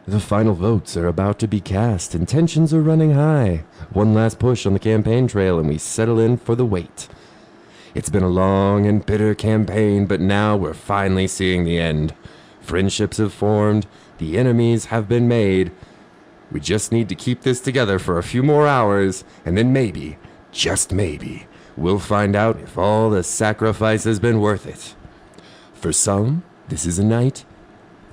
The final votes are about to be cast and tensions are running high. One last push on the campaign trail and we settle in for the wait. It's been a long and bitter campaign, but now we're finally seeing the end. Friendships have formed, the enemies have been made. We just need to keep this together for a few more hours, and then maybe, just maybe, we'll find out if all the sacrifice has been worth it. For some, this is a night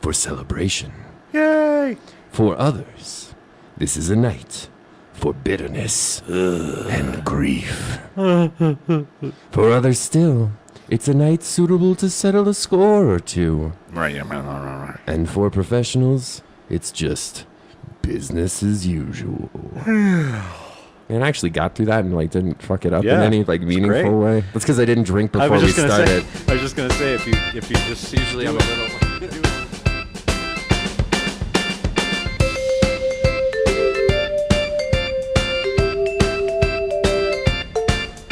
for celebration. Yay! For others, this is a night for bitterness and grief. For others still, it's a night suitable to settle a score or two. Right. And for professionals, it's just business as usual. And I actually got through that and didn't fuck it up in any meaningful way. That's because I didn't drink before we started. I was just gonna say if you just usually have a little.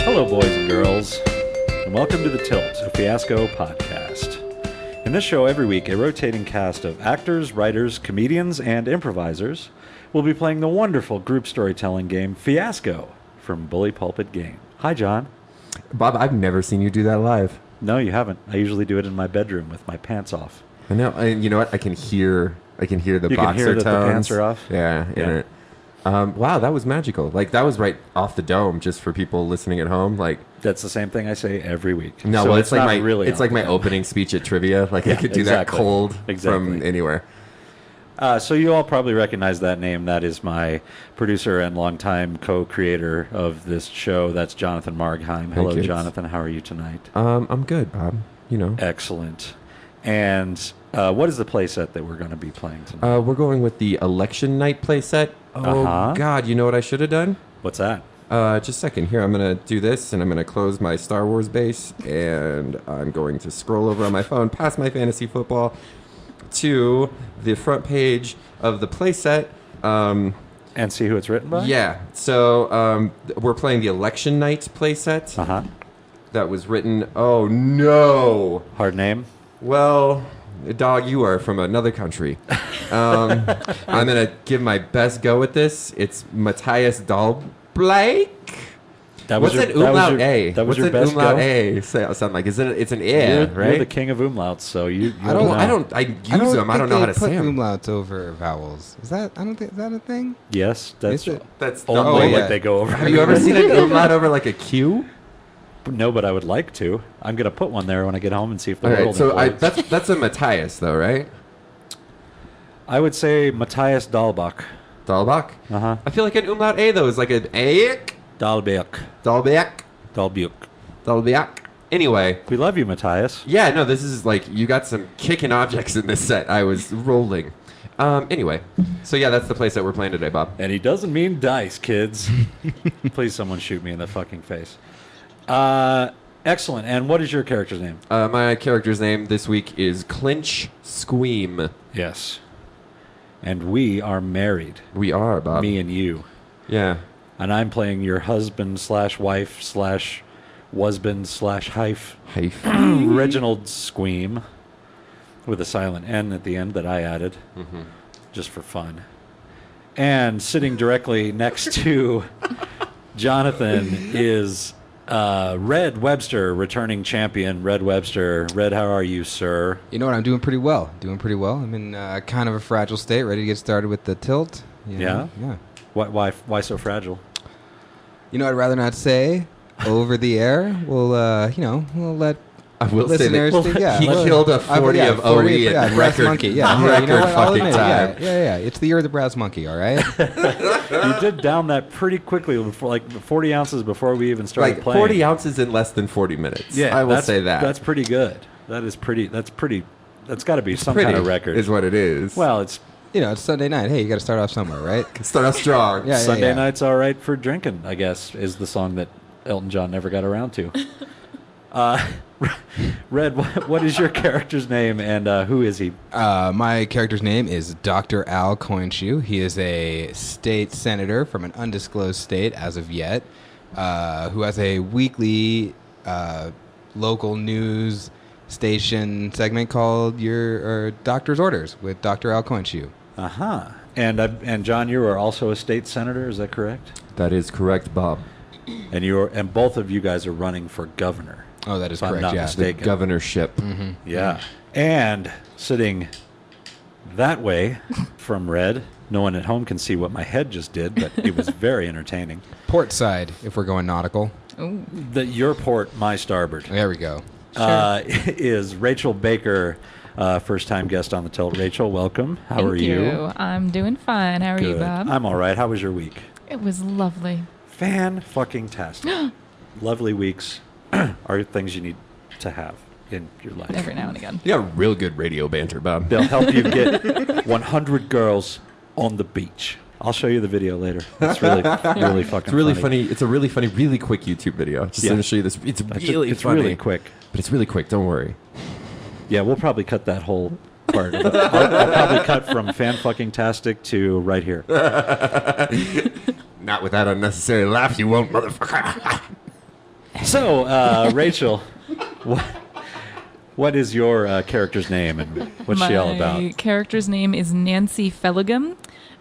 Hello, boys and girls, and welcome to The Tilt, a Fiasco podcast. In this show, every week, a rotating cast of actors, writers, comedians, and improvisers will be playing the wonderful group storytelling game Fiasco from Bully Pulpit Game. Hi, John. Bob, I've never seen you do that live. No, you haven't. I usually do it in my bedroom with my pants off. I know. And you know what? I can hear the You boxer can hear that tones. the pants are off? Yeah, in it. Wow, that was magical. That was right off the dome, just for people listening at home. That's the same thing I say every week. No, so well, it's not really it's like my opening speech at trivia. I could do that cold from anywhere. So you all probably recognize that name. That is my producer and longtime co-creator of this show. That's Jonathan Margheim. Hello, kids. Jonathan. How are you tonight? I'm good, Bob. You know. Excellent. And what is the play set that we're going to be playing tonight? We're going with the election night playset. Oh, God. You know what I should have done? What's that? Just a second. Here, I'm going to do this, and I'm going to close my Star Wars base, and I'm going to scroll over on my phone past my fantasy football to the front page of the playset. And see who it's written by? Yeah. So we're playing the election night playset. Uh-huh. That was written... Oh, no. Hard name? Well, dog, you are from another country. I'm going to give my best go at this. It's Matthias Dahlblake. What's an umlaut A? That was What's your best umlaut go? A sound like? It's an air, right? You're the king of umlauts, so you use them. I don't know how to say them. Umlauts over vowels. Is that a thing? Yes, that's That's only yeah. they go over. Have you ever seen an umlaut over a Q? No, but I would like to. I'm going to put one there when I get home and see if the All right, world so implodes. that's a Matthias, though, right? I would say Matthias Dahlbach. Dahlbach? Uh-huh. I feel like an umlaut A, though, is like an Aik. Dahlbach. Dahlbach. Dahlbach. Dahlbach. Anyway. We love you, Matthias. Yeah, no, this is you got some kicking objects in this set. I was rolling. Anyway, so yeah, that's the place that we're playing today, Bob. And he doesn't mean dice, kids. Please, someone shoot me in the fucking face. Excellent. And what is your character's name? My character's name this week is Clinch Squeam. Yes. And we are married. We are, Bob. Me and you. Yeah. And I'm playing your husband/wife/wasband/hife. Reginald Squeam. With a silent N at the end that I added. Mm-hmm. Just for fun. And sitting directly next to Jonathan is Red Webster, returning champion. Red Webster. Red, how are you, sir? You know what? I'm doing pretty well. I'm in kind of a fragile state, ready to get started with the tilt. Yeah? Yeah. Why so fragile? You know, I'd rather not say over the air. We'll let I will listeners say that he killed a 40 of OE at Brass Monkey. Yeah, record you know what? I'll fucking admit it. time. Yeah. It's the year of the Brass Monkey, all right? You did down that pretty quickly, before 40 ounces before we even started playing. 40 ounces in less than 40 minutes. Yeah, I will say that. That's pretty good. That's got to be some kind of record. Is what it is. Well, it's It's Sunday night. Hey, you got to start off somewhere, right? Start off strong. Yeah. Sunday night's all right for drinking, I guess, is the song that Elton John never got around to. Red, what is your character's name, and who is he? My character's name is Dr. Al Coinshoe. He is a state senator from an undisclosed state as of yet, who has a weekly local news station segment called Your Doctor's Orders with Dr. Al Coinshoe. And John, you are also a state senator. Is that correct? That is correct, Bob. And both of you guys are running for governor. Oh, that is if I'm correct. not Yeah. The mistaken. governorship. Yeah. And sitting that way from red, no one at home can see what my head just did, but it was very entertaining. Port side, if we're going nautical. Ooh. Your port, my starboard, There we go. is Rachel Baker, first-time guest on the Tilt. Rachel, welcome. How are Thank you? I'm doing fine. How are you, Good. Bob? I'm all right. How was your week? It was lovely. Fan-fucking-tastic. Lovely weeks are things you need to have in your life. Every now and again. You got real good radio banter, Bob. They'll help you get 100 girls on the beach. I'll show you the video later. It's really fucking It's really funny. It's a really funny, really quick YouTube video. Just Yeah. going to show you this. It's really It's funny. really quick. But it's really quick. Don't worry. Yeah, we'll probably cut that whole part. Of it. I'll probably cut from fan-fucking-tastic to right here. Not with that unnecessary laugh, you won't, motherfucker. So, Rachel, what is your character's name and what's she all about? My character's name is Nancy Felligum,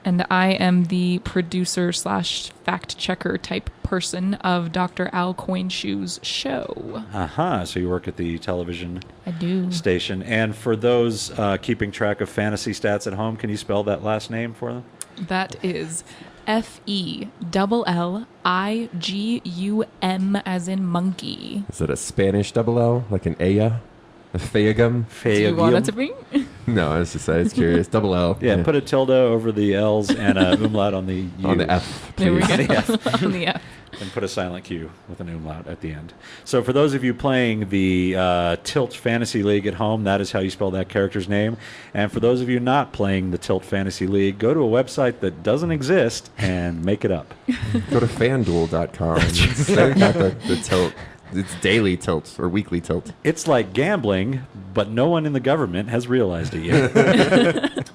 and I am the producer / fact checker type person of Dr. Al Coinshoe's show. So you work at the television I do. station. And for those keeping track of fantasy stats at home, can you spell that last name for them? That is FELLIGUM as in monkey. Is it a Spanish double L? Like an Aya? A Fayagum? Do you want it to be? No, I was just I was curious. Double L. Yeah, put a tilde over the L's and a umlaut on the U. on the F, There we please. go. On the F. On the F. And put a silent Q with an umlaut at the end. So for those of you playing the Tilt Fantasy League at home, that is how you spell that character's name. And for those of you not playing the Tilt Fantasy League, go to a website that doesn't exist and make it up. Go to fanduel.com. They've got the tilt. It's daily tilt or weekly tilt. It's like gambling, but no one in the government has realized it yet.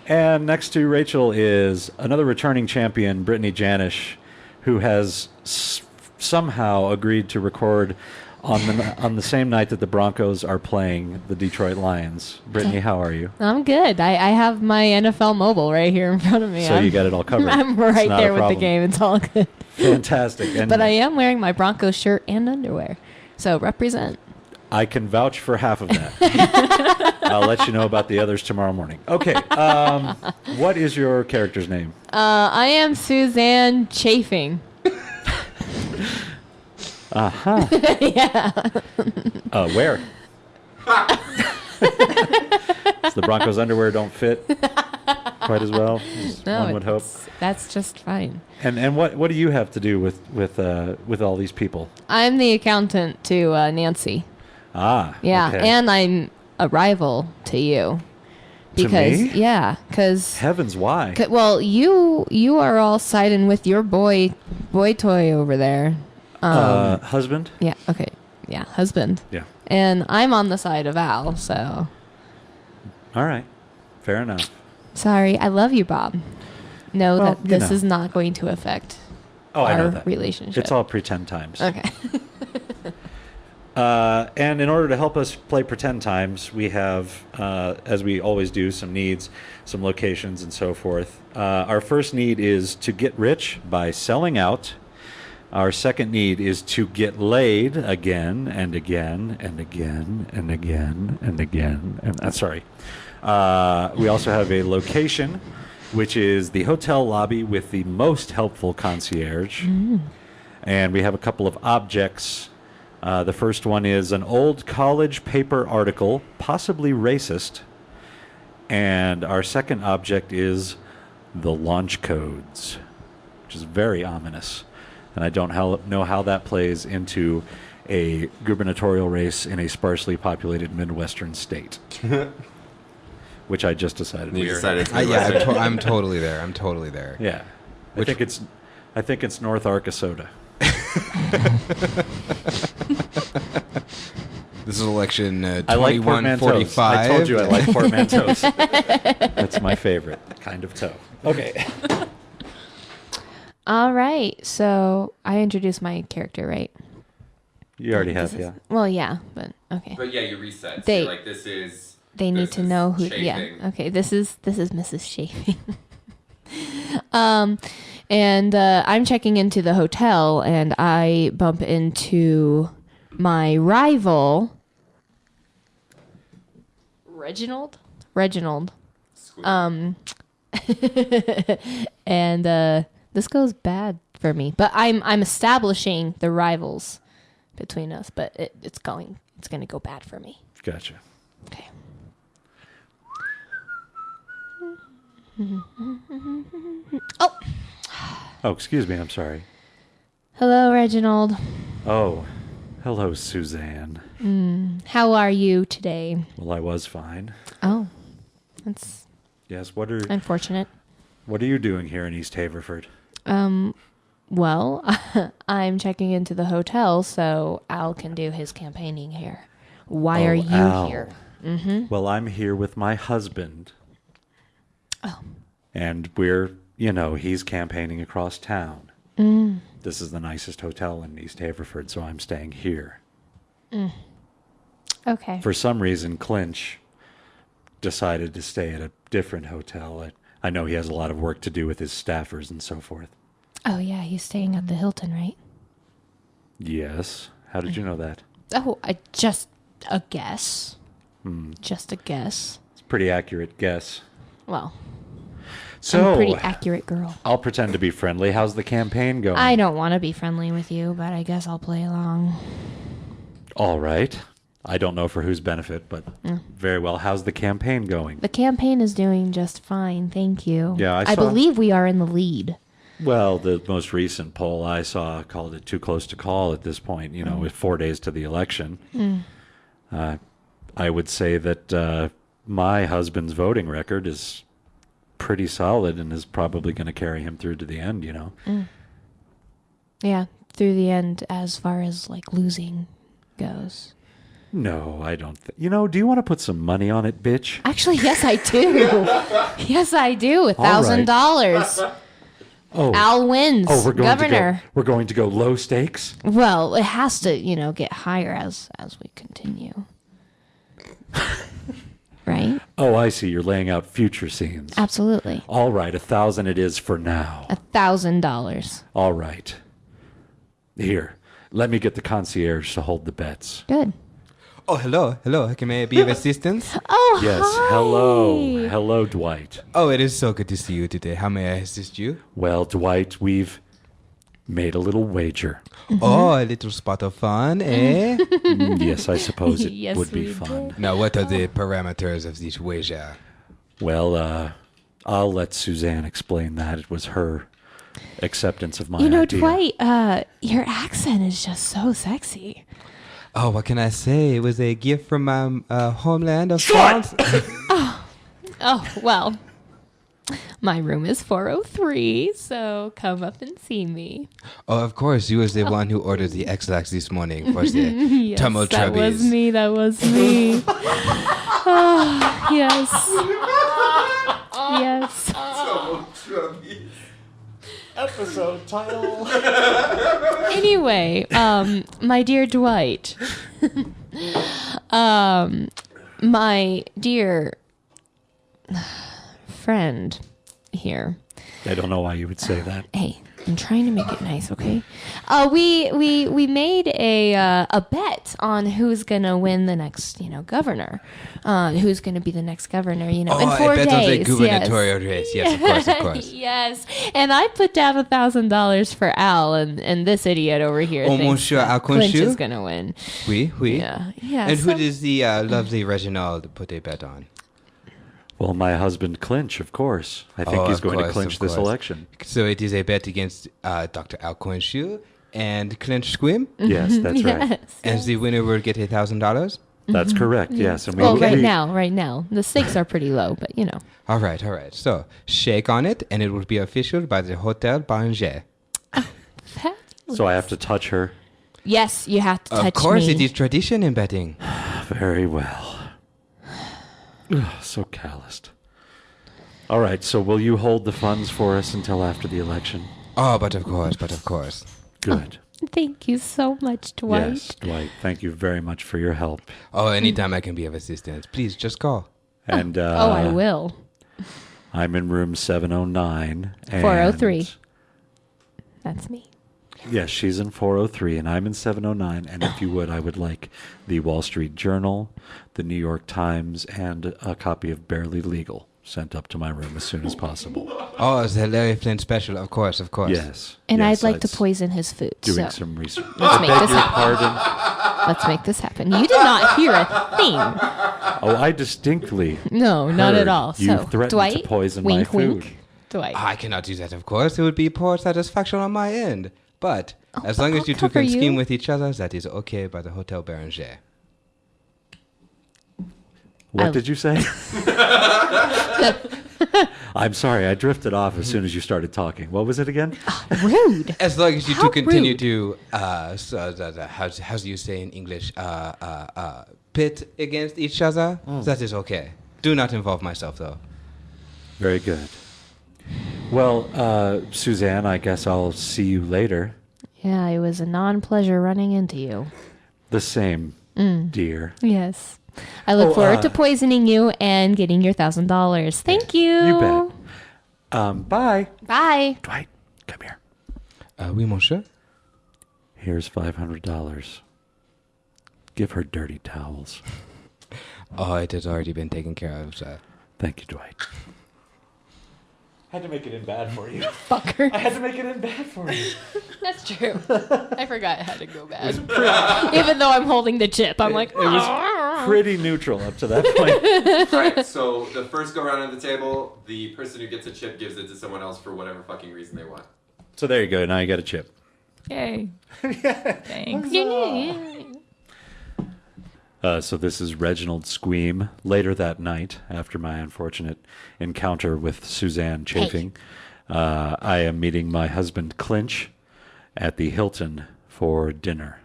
And next to Rachel is another returning champion, Brittany Janish, who has somehow agreed to record on the same night that the Broncos are playing the Detroit Lions. Brittany, how are you? I'm good. I have my NFL mobile right here in front of me. So you got it all covered. I'm It's right not a there with the problem. game. It's all good. Fantastic. And But I am wearing my Broncos shirt and underwear. So represent. I can vouch for half of that. I'll let you know about the others tomorrow morning. Okay. What is your character's name? I am Suzanne Chafing. Uh-huh. Yeah. Where? So the Broncos' underwear don't fit quite as well as one would hope. That's just fine. And what do you have to do with all these people? I'm the accountant to Nancy. Ah, Yeah, okay. and I'm a rival to you. To Because me? yeah, because Heavens, why? well, you are all siding with your boy toy over there. Husband? Yeah. Okay. Yeah, husband. Yeah. And I'm on the side of Al, so All right. Fair enough. sorry. I love you, Bob. Know Well, that you this know. is not going to affect Oh, I know our that. relationship. It's all pretend times. okay. And in order to help us play pretend times, we have, as we always do, some needs, some locations, and so forth. Our first need is to get rich by selling out. Our second need is to get laid again and again and again and again and again. And sorry. We also have a location, which is the hotel lobby with the most helpful concierge. And we have a couple of objects. The first one is an old college paper article, possibly racist. And our second object is the launch codes, which is very ominous. And I don't know how that plays into a gubernatorial race in a sparsely populated Midwestern state, which I just decided You we are. decided to Yeah, I'm totally there. I'm totally there. Yeah, Which- I think it's North Arkansas. This is election I like portmanteaus. 2145. I told you I like portmanteaus. That's my favorite kind of toe. Okay. All right. So I introduced my character, right? You already have, yeah. Well, yeah, but okay. But yeah, you reset. They- like this is they need to know who. Chafing. Yeah. Okay. This is Mrs. Chafing. And I'm checking into the hotel, and I bump into my rival, Reginald. And this goes bad for me, but I'm establishing the rivals between us, but it's going to go bad for me. Gotcha. Okay. Oh, excuse me. I'm sorry. Hello, Reginald. Oh, hello, Suzanne. How are you today? Well, I was fine. Oh, that's Yes. What are unfortunate. you doing here in East Haverford? Well, I'm checking into the hotel so Al can do his campaigning here. Why are you Al. here? Well, I'm here with my husband. Oh. And he's campaigning across town. This is the nicest hotel in East Haverford, so I'm staying here. Okay. For some reason, Clinch decided to stay at a different hotel. I know he has a lot of work to do with his staffers and so forth. Oh, yeah, he's staying at the Hilton, right? Yes. How did you know that? Oh, just a guess. Just a guess. It's a pretty accurate guess. Well, So, I'm a pretty accurate girl. I'll pretend to be friendly. How's the campaign going? I don't want to be friendly with you, but I guess I'll play along. All right. I don't know for whose benefit, but very well. How's the campaign going? The campaign is doing just fine, thank you. Yeah, I I saw- believe we are in the lead. Well, the most recent poll I saw called it too close to call at this point, with 4 days to the election. I would say that my husband's voting record is pretty solid and is probably going to carry him through to the end, Yeah, through the end as far as like losing goes. No, I don't. Do you want to put some money on it, bitch? Actually, yes, I do. Yes, I do. $1,000. Oh, Al wins. we're going Governor. we're going to go low stakes. Well, it has to, get higher as we continue. Right? Oh, I see. You're laying out future scenes. Absolutely. All right, 1,000 it is for now. $1,000. All right. Here, let me get the concierge to hold the bets. Good. Oh, hello. Can I be of assistance? Oh, Yes, hi. hello, Dwight. Oh, it is so good to see you today. How may I assist you? Well, Dwight, we've made a little wager. Oh, a little spot of fun, eh? Yes, I suppose it Yes, would be we fun. Now, what are the parameters of this wager? Well, I'll let Suzanne explain that. It was her acceptance of my idea. Dwight, your accent is just so sexy. Oh, what can I say? It was a gift from my homeland of France. Oh, well, my room is 403, so come up and see me. Oh, of course. You was the one who ordered the X-Lax this morning for the Yes, Tummle that was Trubbies. That was me. Oh, yes. Yes. Episode title. Anyway, my dear Dwight, my dear friend here. I don't know why you would say that. Hey, I'm trying to make it nice, okay? We made a bet on who's gonna win the next, governor. Who's gonna be the next governor? In 4 I bet days. on the gubernatorial race. Yes, of course. Yes, and I put down $1,000 for Al, and this idiot over here Oh, thinks Monsieur that Al Clinch Conchu? is gonna win. Oui. Yeah. And so- who does the lovely Reginald put a bet on? Well, my husband Clinch, of course. I think Oh, he's of going to course, clinch of this course. election. So it is a bet against Dr. Al Coinshu and Clinch Squim, Yes, that's right. Yes. and the winner will get $1,000. That's correct. Yes, and Well, Okay. right now, the stakes are pretty low, but All right. So shake on it, and it will be official by the Hotel Banger. So I have to touch her. Yes, you have to touch me. Of course, it is tradition in betting. Very well. Ugh, so calloused. All right, so will you hold the funds for us until after the election? Oh, but of course. Good. Thank you so much, Dwight. Yes, Dwight. Thank you very much for your help. Oh, anytime I can be of assistance, please just call. And I will. I'm in room 709. And 403. That's me. Yes, she's in 403, and I'm in 709. And if you would, I would like the Wall Street Journal, the New York Times, and a copy of Barely Legal sent up to my room as soon as possible. Oh, it's the Larry Flynn special, of course. Yes. And yes, I'd like to poison his food. Doing So some research. let's make this Your happen. pardon? Let's make this happen. You did not hear a thing. Oh, I distinctly No, not at heard all. you So, threatened Dwight, to poison wink, my food. wink. Dwight. I cannot do that, of course. It would be poor satisfaction on my end. But as but long as I'll you two cover can scheme you. with each other, that is okay by the Hotel Beranger. What did you say? I'm sorry, I drifted off as soon as you started talking. What was it again? Rude. As long as you How two continue rude. to, how do you say in English, pit against each other, that is okay. Do not involve myself, though. Very good. Well, Suzanne, I guess I'll see you later. Yeah, it was a non-pleasure running into you. The same, dear. Yes. I look forward to uh, poisoning you and getting your $1,000. Thank you. You bet. Bye. Bye. Dwight, come here. Oui, monsieur. Here's $500. Give her dirty towels. Oh, it has already been taken care of, sir. Thank you, Dwight. I had to make it in bad for you. Fucker. I had to make it in bad for you. That's true. I forgot it had to go bad. Even though I'm holding the chip, I'm like, It was pretty neutral up to that point. All right, so the first go around at the table, the person who gets a chip gives it to someone else for whatever fucking reason they want. So there you go. Now you got a chip. Yay. Thanks. So this is Reginald Squeam. Later that night, after my unfortunate encounter with Suzanne Chafing, I am meeting my husband Clinch at the Hilton for dinner.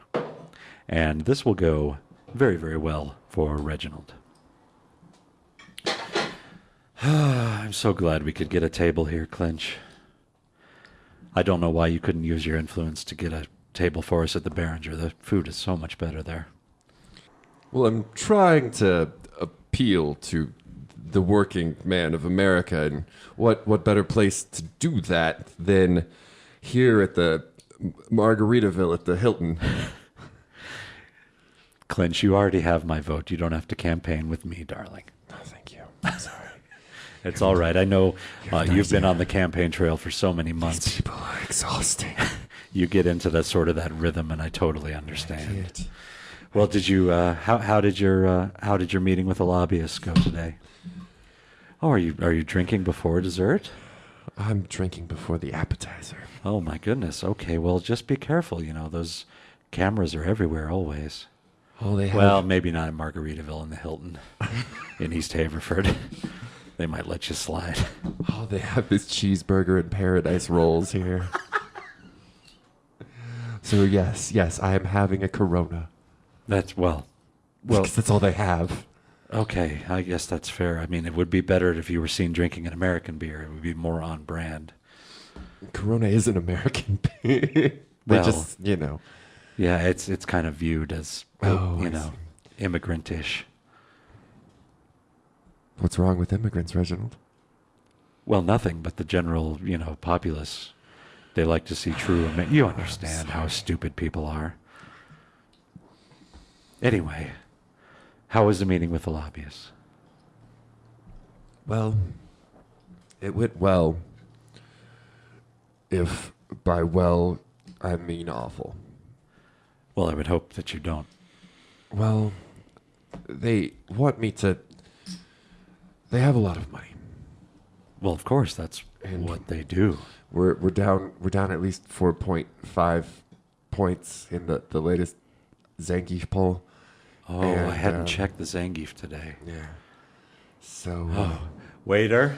And this will go very, very well for Reginald. I'm so glad we could get a table here, Clinch. I don't know why you couldn't use your influence to get a table for us at the Beranger. The food is so much better there. Well, I'm trying to appeal to the working man of America, and what better place to do that than here at the Margaritaville at the Hilton? Clinch, you already have my vote. You don't have to campaign with me, darling. Oh, thank you. I'm sorry. It's all right. I know you've been on the campaign trail for so many months. People are exhausting. You get into that sort of that rhythm, and I totally understand. Well, did you? How did your meeting with the lobbyists go today? Oh, are you drinking before dessert? I'm drinking before the appetizer. Oh my goodness. Okay, well, just be careful. You know those cameras are everywhere always. Oh, they have. Well, maybe not in Margaritaville in the Hilton in East Haverford. They might let you slide. Oh, they have this cheeseburger and paradise rolls here. So yes, I am having a Corona. That's well. Because that's all they have. Okay, I guess that's fair. I mean, it would be better if you were seen drinking an American beer. It would be more on brand. Corona is an American beer. They Well, just, you know. Yeah, it's kind of viewed as, immigrant-ish. What's wrong with immigrants, Reginald? Well, nothing, but the general, populace, they like to see true, you understand how stupid people are. Anyway, how was the meeting with the lobbyists? Well, it went well. If by well, I mean awful. Well, I would hope that you don't. Well, they want me to... They have a lot of money. Well, of course, that's what they do. We're down at least 4.5 points in the latest Zangief poll. Oh, And, I hadn't checked the Zangief today. Yeah. So... Waiter.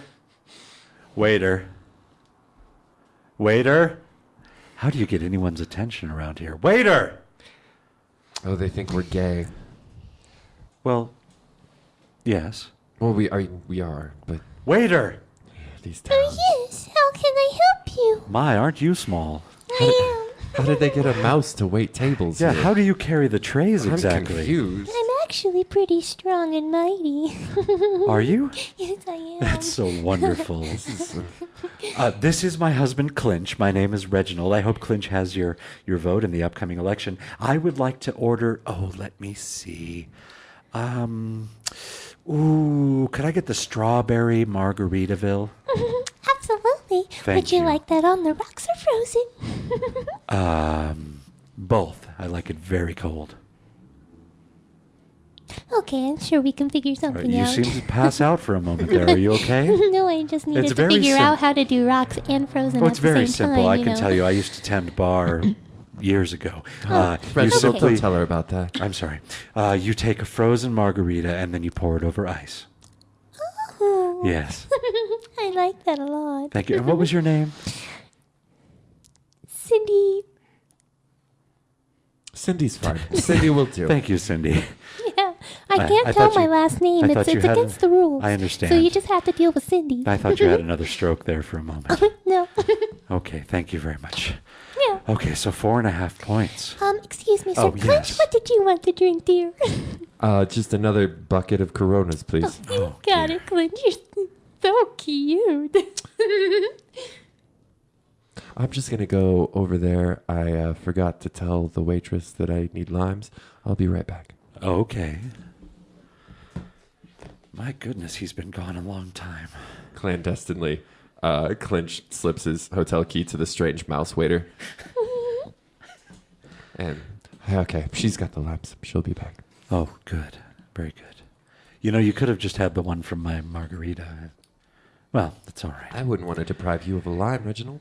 How do you get anyone's attention around here? Waiter! Oh, they think we're gay. Well, yes. Well, we are, but Waiter! these towns. Yes, how can I help you? My, aren't you small? I How did they get a mouse to wait tables? Yeah, here? how do you carry the trays I'm exactly? confused. I'm actually pretty strong and mighty. Are you? Yes, I am. That's so wonderful. This is my husband, Clinch. My name is Reginald. I hope Clinch has your vote in the upcoming election. I would like to order. Oh, let me see. Could I get the strawberry Margaritaville? Absolutely. Thank Would you you. like that on the rocks or frozen? Both. I like it very cold. Okay, I'm sure we can figure something You out. seem to pass out for a moment there. Are you okay? No, I just needed to very figure sim- out how to do rocks and frozen Well, at it's the very same simple. time. I can tell you. I used to tend bar years ago. Reginald, don't tell her about that. I'm sorry. You take a frozen margarita and then you pour it over ice. Oh, Yes. I like that a lot. Thank you. And what was your name? Cindy. Cindy's fine. Cindy will do. Thank you, Cindy. Yeah, I I can't tell thought my you- last name. I It's thought you had against the rules. I understand. So you just have to deal with Cindy. I thought you had another stroke there for a moment. No. Okay, thank you very much. Yeah. Okay, so 4.5 points. Excuse me, sir. Oh, Clinch, yes. what did you want to drink, dear? Just another bucket of Coronas, please. You got dear. it, Clinch. You're so cute. I'm just gonna go over there. I forgot to tell the waitress that I need limes. I'll be right back. Okay. My goodness, he's been gone a long time. Clandestinely, Clinch slips his hotel key to the strange mouse waiter. And okay, she's got the limes. She'll be back. Oh, good. Very good. You know, you could have just had the one from my margarita. Well, that's all right. I wouldn't want to deprive you of a lime, Reginald.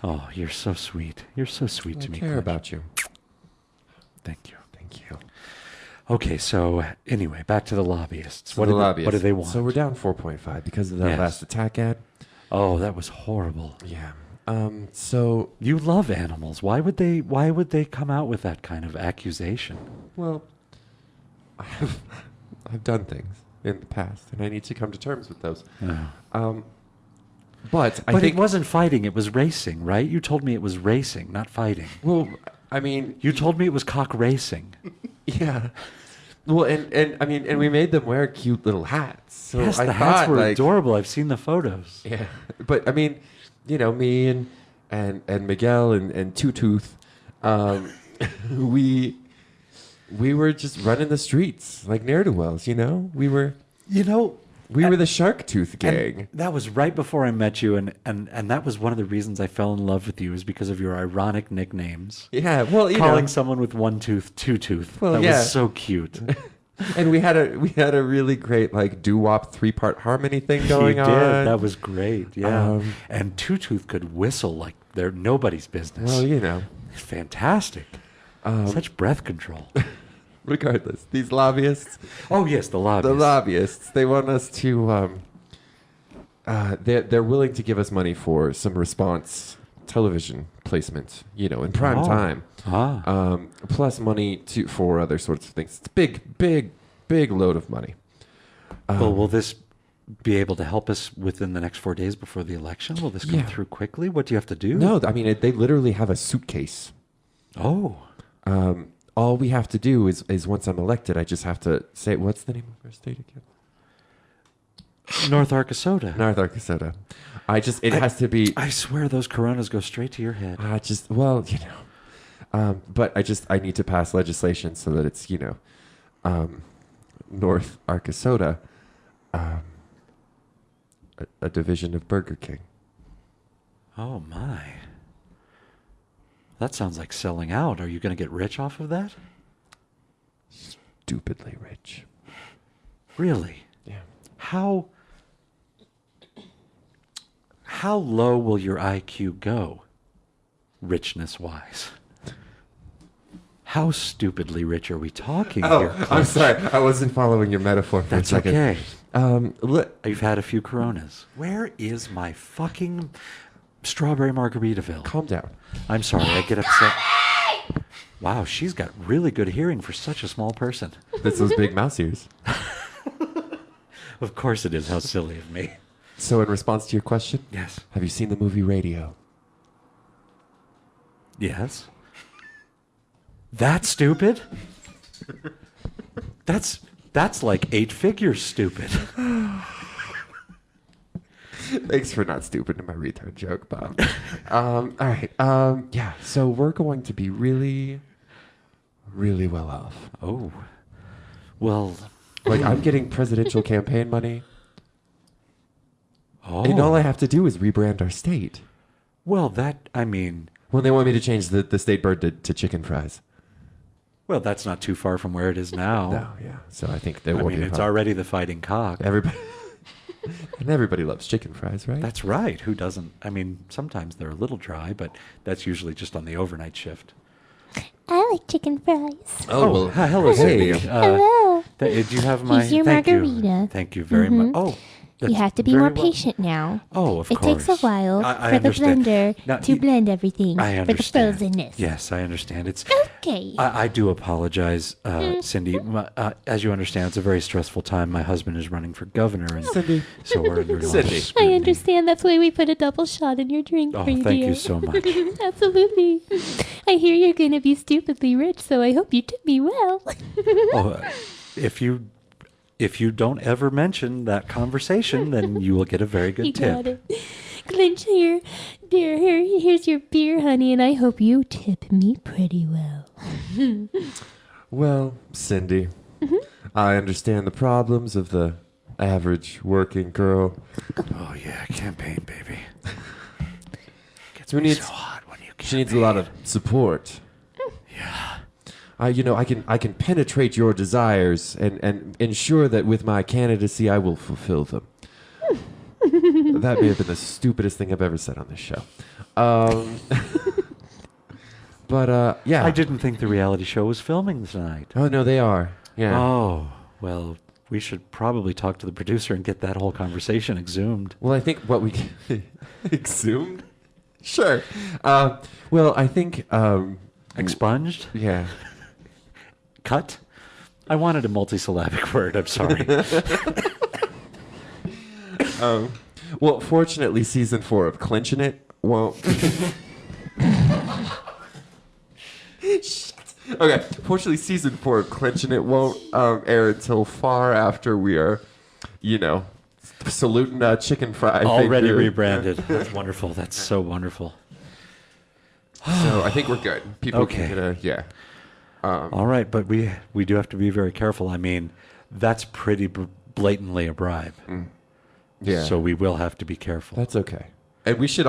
Oh, you're so sweet. You're so sweet I to me. care Clinch. about you. Thank you. Thank you. Okay, so anyway, back to the lobbyists. So What the do they lobbyists. want? So we're down 4.5 because of that Yes. last attack ad. Oh, that was horrible. Yeah. So You love animals. Why would they come out with that kind of accusation? well, I've done things in the past, and I need to come to terms with those. Oh. But I But think it wasn't fighting, it was racing, right? You told me it was racing, not fighting. well, I mean, You told me it was cock racing. yeah. Well, and I mean, and we made them wear cute little hats. So Yes, I the hats thought, were like, adorable. I've seen the photos. Yeah, but I mean, you know, me and Miguel and Two Tooth, we were just running the streets like ne'er-do-wells. You know, we were the Shark Tooth gang. And that was right before I met you, and that was one of the reasons I fell in love with you, is because of your ironic nicknames. Yeah, well, you Calling know, someone with one tooth, two tooth. Well, that yeah. was so cute. and we had a really great like doo-wop 3-part harmony thing going You on. did. That was great. Yeah. Um, and Two Tooth could whistle like they're nobody's business. well, you know. Fantastic. Such breath control. Regardless, these lobbyists. Oh yes, the lobbyists. The lobbyists, they want us to. They're willing to give us money for some response television placement, you know, in prime Oh. time. Plus money for other sorts of things. It's a big load of money. Well, will this be able to help us within the next 4 days before the election? Will this come Yeah. through quickly? What do you have to do? No, I mean they literally have a suitcase. Oh. All we have to do is once I'm elected, I just have to say, what's the name of our state again? North Arcasota. North Arcasota. It has to be. I swear those Coronas go straight to your head. Well, you know. But I need to pass legislation so that it's, you know, North Arcasota, a division of Burger King. Oh my. That sounds like selling out. Are you going to get rich off of that? Stupidly rich. Really? Yeah. How low will your IQ go, richness-wise? How stupidly rich are we talking here? I'm sorry. I wasn't following your metaphor for That's a second. okay. Look, You've had a few Coronas. Where is my fucking strawberry Margaritaville? calm down. I'm sorry, I get upset. Wow, she's got really good hearing for such a small person. That's those big mouse ears. Of course it is. How silly of me. So in response to your question, Yes. have you seen the movie Radio? Yes. That stupid? That's like 8 figures stupid. Thanks for not stupid in my retard joke, Bob. All right. Yeah. So we're going to be really, really well off. Oh. Well, Like I'm getting presidential campaign money, oh. and all I have to do is rebrand our state. Well, I mean, Well, they want me to change the state bird to chicken fries. well, that's not too far from where it is now. No, yeah. So I think there I will mean, be. it's already the fighting cock. Everybody. And everybody loves chicken fries, right? That's right. Who doesn't? I mean, sometimes they're a little dry, but that's usually just on the overnight shift. I like chicken fries. well, hello, hey. Cindy. Hello. Do you have my? Here's your thank margarita. You. Thank you very much. Oh, You have to be very more well- patient now. Oh, of It course. takes a while I for the understand. blender Now, to you- blend everything I for the understand. frozenness. Yes, I understand. It's. Okay. I do apologize, Cindy. As you understand, it's a very stressful time. My husband is running for governor, and Cindy. so we're under a lot of Cindy. scrutiny. I understand. That's why we put a double shot in your drink Oh, for you, thank dear. you so much. Absolutely. I hear you're going to be stupidly rich, so I hope you tip me well. Oh, if you don't ever mention that conversation, then you will get a very good You tip. got it. Clinch here. Dear, here's your beer, honey, and I hope you tip me pretty well. Well, Cindy, I understand the problems of the average working girl. Oh yeah, campaign baby. Gets Who me needs- so hot when you She needs a lot of support. Yeah. I can penetrate your desires and ensure that with my candidacy I will fulfill them. That may have been the stupidest thing I've ever said on this show. But yeah. I didn't think the reality show was filming tonight. Oh no, they are. Yeah. Oh, well, we should probably talk to the producer and get that whole conversation exhumed. Well, I think what we exhumed. Sure. Well, I think. Expunged? Yeah. Cut? I wanted a multisyllabic word. I'm sorry. Well, fortunately, season 4 of Clinching It won't. Shit. Okay. Fortunately, season 4 of Clinching It won't air until far after we are, saluting chicken fry. Already finger. rebranded. That's wonderful. That's so wonderful. So I think we're good. People Okay. can yeah. All right, but we do have to be very careful. I mean, that's pretty blatantly a bribe. Yeah. So we will have to be careful. That's okay. And we should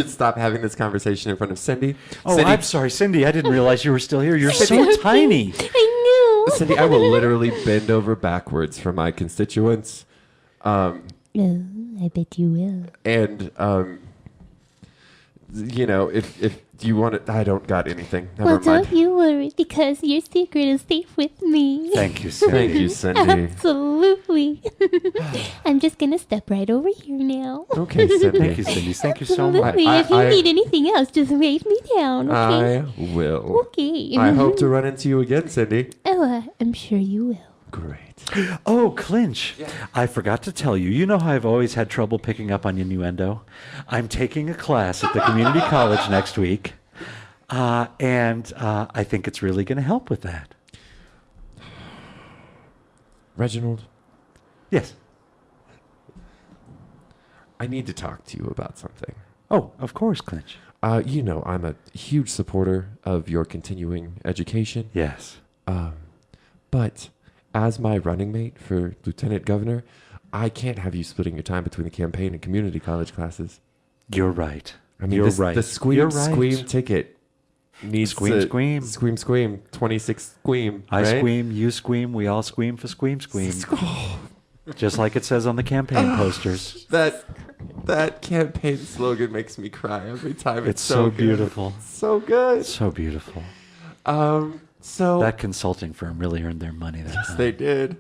stop having this conversation in front of Cindy. Oh, Cindy, I'm sorry, Cindy. I didn't realize you were still here. You're so tiny. I knew. Cindy, I will literally bend over backwards for my constituents. Oh, I bet you will. And if you want it, I don't got anything. Never Well, mind. don't you worry, because your secret is safe with me. Thank you, Cindy. Thank you, Cindy. Absolutely. I'm just going to step right over here now. Okay, Cindy. Thank you, Cindy. Thank you so much. Absolutely. I- If you I- need anything else, just wave me down, okay? I will. Okay. I hope to run into you again, Cindy. Oh, I'm sure you will. Great. Oh, Clinch. I forgot to tell you. You know how I've always had trouble picking up on innuendo? I'm taking a class at the community college next week. And I think it's really going to help with that. Reginald, Yes. I need to talk to you about something. Oh, of course, Clinch. I'm a huge supporter of your continuing education. Yes. But as my running mate for lieutenant governor, I can't have you splitting your time between the campaign and community college classes. You're right. I mean, You're this, right. the squeam You're right. squeam ticket needs Squeam, to, squeam. Squeam squeam 26 squeam. I right? squeam, you squeam, we all squeam for squeam. Just like it says on the campaign posters. That campaign slogan makes me cry every time. It's so good. beautiful. So good. So beautiful. So That consulting firm really earned their money that yes, time. they did.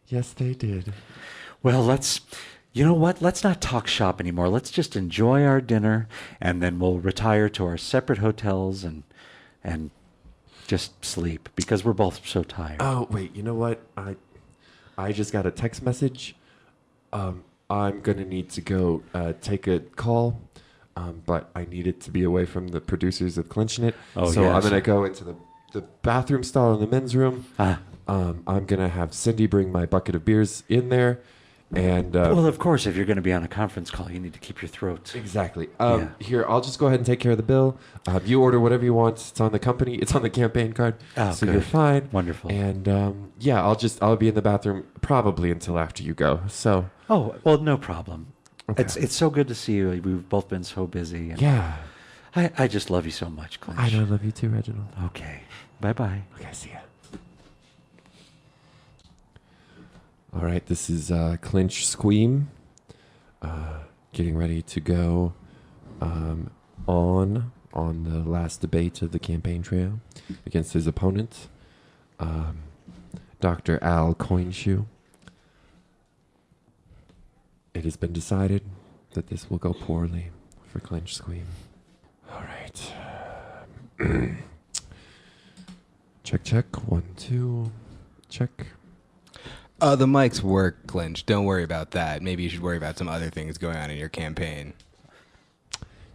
Yes, they did. Well, you know what? Let's not talk shop anymore. Let's just enjoy our dinner, and then we'll retire to our separate hotels and just sleep because we're both so tired. Oh wait, you know what? I just got a text message. I'm gonna need to go take a call, but I need it to be away from the producers of Clinching It. Oh, so I'm yes. gonna go into the the bathroom stall in the men's room. I'm going to have Cindy bring my bucket of beers in there. And well, of course, if you're going to be on a conference call, you need to keep your throat. Exactly. Here, I'll just go ahead and take care of the bill. You order whatever you want. It's on the company. It's on the campaign card. Oh, so good. you're fine. Wonderful. And I'll be in the bathroom probably until after you go. So. Oh, well, no problem. Okay. It's so good to see you. We've both been so busy. And Yeah. I just love you so much, Clinch. I know. I love you too, Reginald. Okay. Bye-bye. Okay, see ya. All right, this is Clinch Squeam getting ready to go on the last debate of the campaign trail against his opponent, Dr. Al Coinshoe. It has been decided that this will go poorly for Clinch Squeam. All right. Check. 1, 2. Check. The mics work, Clinch. Don't worry about that. Maybe you should worry about some other things going on in your campaign.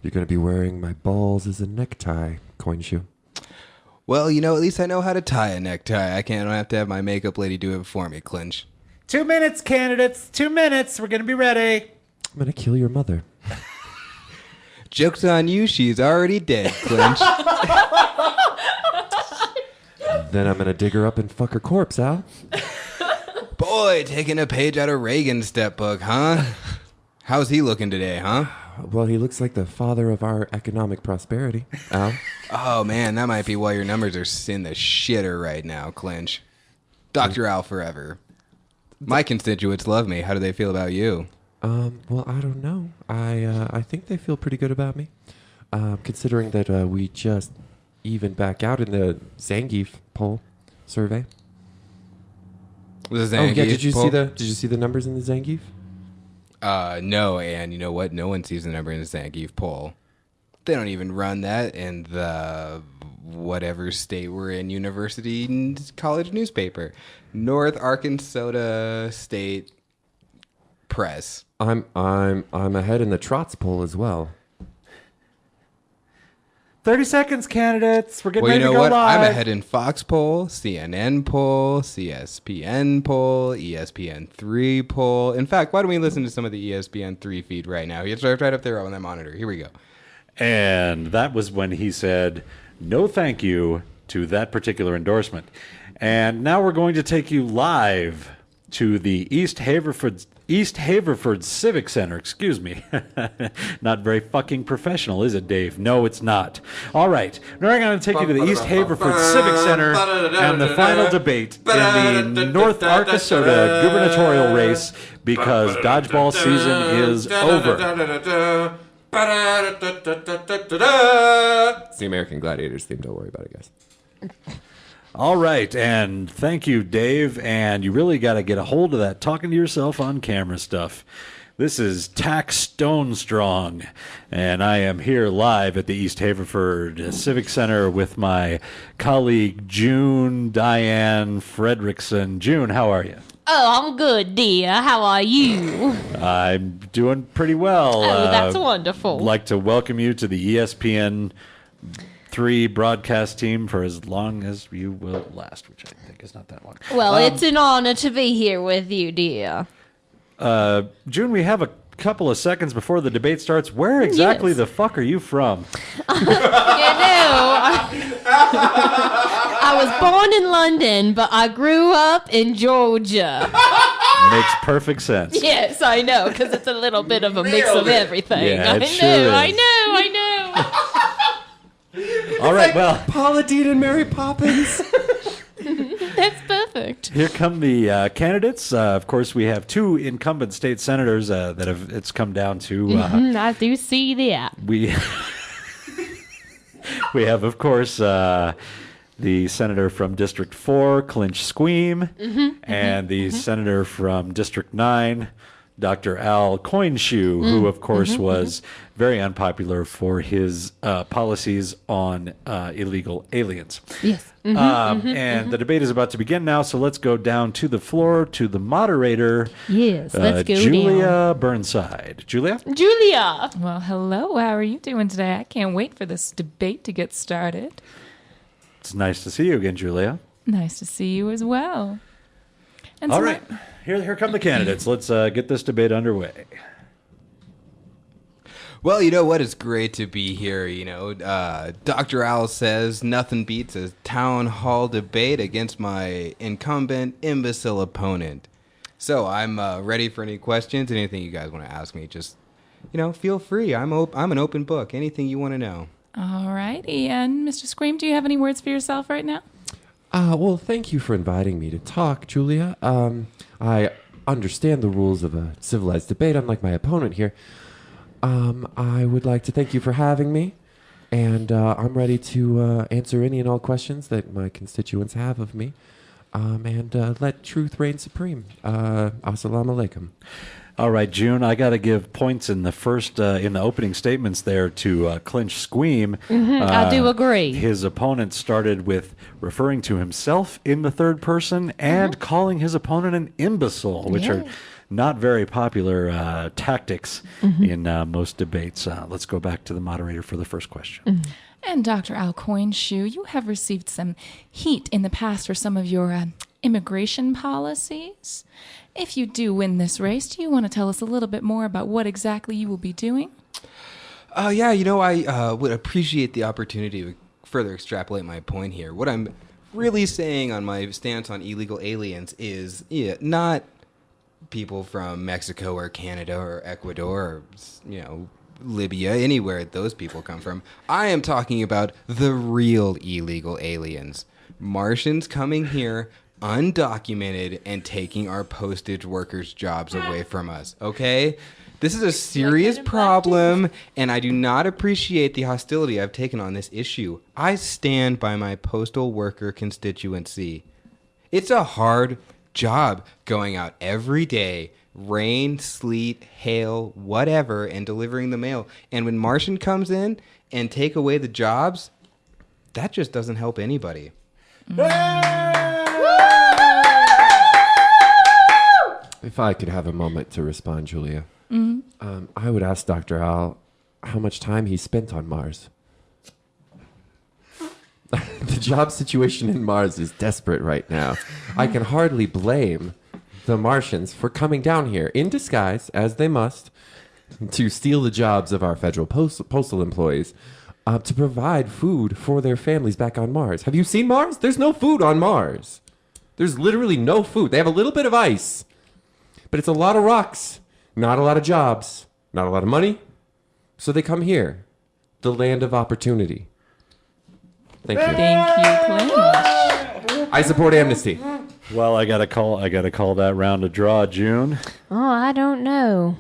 You're going to be wearing my balls as a necktie, Coinshoe. Well, at least I know how to tie a necktie. I don't have to have my makeup lady do it for me, Clinch. 2 minutes, candidates. 2 minutes. We're going to be ready. I'm going to kill your mother. Joke's on you. She's already dead, Clinch. Then I'm going to dig her up and fuck her corpse, Al. Boy, taking a page out of Reagan's step book, huh? How's he looking today, huh? Well, he looks like the father of our economic prosperity, Al. Oh, man, that might be why your numbers are in the shitter right now, Clinch. Dr. Al forever. My constituents love me. How do they feel about you? Well, I don't know. I think they feel pretty good about me, considering that we just evened back out in the Zangief poll survey. The Zangief Did you poll? see the numbers in the Zangief? No, and you know what? No one sees the number in the Zangief poll. They don't even run that in the whatever state we're in university college newspaper. North Arkansas State Press. I'm ahead in the Trots poll as well. 30 seconds, candidates. We're getting Well, you ready know to go what? live. I'm ahead in Fox poll, CNN poll, CSPN poll, ESPN3 poll. In fact, why don't we listen to some of the ESPN3 feed right now? It's right up there on that monitor. Here we go. And that was when he said, no thank you to that particular endorsement. And now we're going to take you live to the East Haverford Civic Center. Excuse me. Not very fucking professional, is it, Dave? No, it's not. All right. Now we're going to take you to the East Haverford Civic Center and the final debate in the North Arkansas gubernatorial race because dodgeball season is over. It's the American Gladiators theme. Don't worry about it, guys. All right, and thank you, Dave. And you really got to get a hold of that talking to yourself on camera stuff. This is Tax Stone Strong, and I am here live at the East Haverford Civic Center with my colleague June Diane Fredrickson. June, how are you? Oh, I'm good, dear. How are you? I'm doing pretty well. Oh, that's wonderful. I'd like to welcome you to the ESPN 3 broadcast team for as long as you will last, which I think is not that long. Well, it's an honor to be here with you, dear. June, we have a couple of seconds before the debate starts. Where exactly the fuck are you from? I was born in London, but I grew up in Georgia. Makes perfect sense. Yes, I know, because it's a little bit of a mix of everything. Yeah, it I sure know, is. I know. All right, well, Paula Deen and Mary Poppins. That's perfect. here come the candidates. Of course, we have 2 incumbent state senators it's come down to. I do see that. We have, of course, the senator from District 4, Clinch Squeam, and the senator from District 9, Dr. Al Coinshoe, who, of course, was very unpopular for his policies on illegal aliens. Yes. And the debate is about to begin now, so let's go down to the floor to the moderator. Yes, let's go Julia down. Burnside. Julia? Julia. Well, hello. How are you doing today? I can't wait for this debate to get started. It's nice to see you again, Julia. Nice to see you as well. And All so right. Here come the candidates. Let's get this debate underway. Well, you know what? It's great to be here. Dr. Al says nothing beats a town hall debate against my incumbent imbecile opponent. So I'm ready for any questions, anything you guys want to ask me. Just, feel free. I'm an open book. Anything you want to know. All righty. And Mr. Scream, do you have any words for yourself right now? Well, thank you for inviting me to talk, Julia. I understand the rules of a civilized debate, unlike my opponent here. I would like to thank you for having me, and I'm ready to answer any and all questions that my constituents have of me, and let truth reign supreme. Assalamu alaikum. All right, June, I got to give points in the first, in the opening statements there to Clinch Squeam. I do agree. His opponent started with referring to himself in the third person and calling his opponent an imbecile, which are not very popular tactics in most debates. Let's go back to the moderator for the first question. And Dr. Al Coinshoe, you have received some heat in the past for some of your immigration policies. If you do win this race, do you want to tell us a little bit more about what exactly you will be doing? I would appreciate the opportunity to further extrapolate my point here. What I'm really saying on my stance on illegal aliens is not people from Mexico or Canada or Ecuador or, Libya, anywhere those people come from. I am talking about the real illegal aliens. Martians coming here undocumented and taking our postage workers' jobs away from us, okay? This is a serious problem, and I do not appreciate the hostility I've taken on this issue. I stand by my postal worker constituency. It's a hard job going out every day, rain, sleet, hail, whatever, and delivering the mail. And when Martian comes in and take away the jobs, that just doesn't help anybody. If I could have a moment to respond, Julia, I would ask Dr. Al how much time he spent on Mars. The job situation in Mars is desperate right now. I can hardly blame the Martians for coming down here in disguise, as they must, to steal the jobs of our federal postal employees, to provide food for their families back on Mars. Have you seen Mars? There's no food on Mars. There's literally no food. They have a little bit of ice, but it's a lot of rocks, not a lot of jobs, not a lot of money. So they come here, the land of opportunity. Thank you. Thank you, Clinch. I support amnesty. Well, I gotta call that round a draw, June. Oh, I don't know.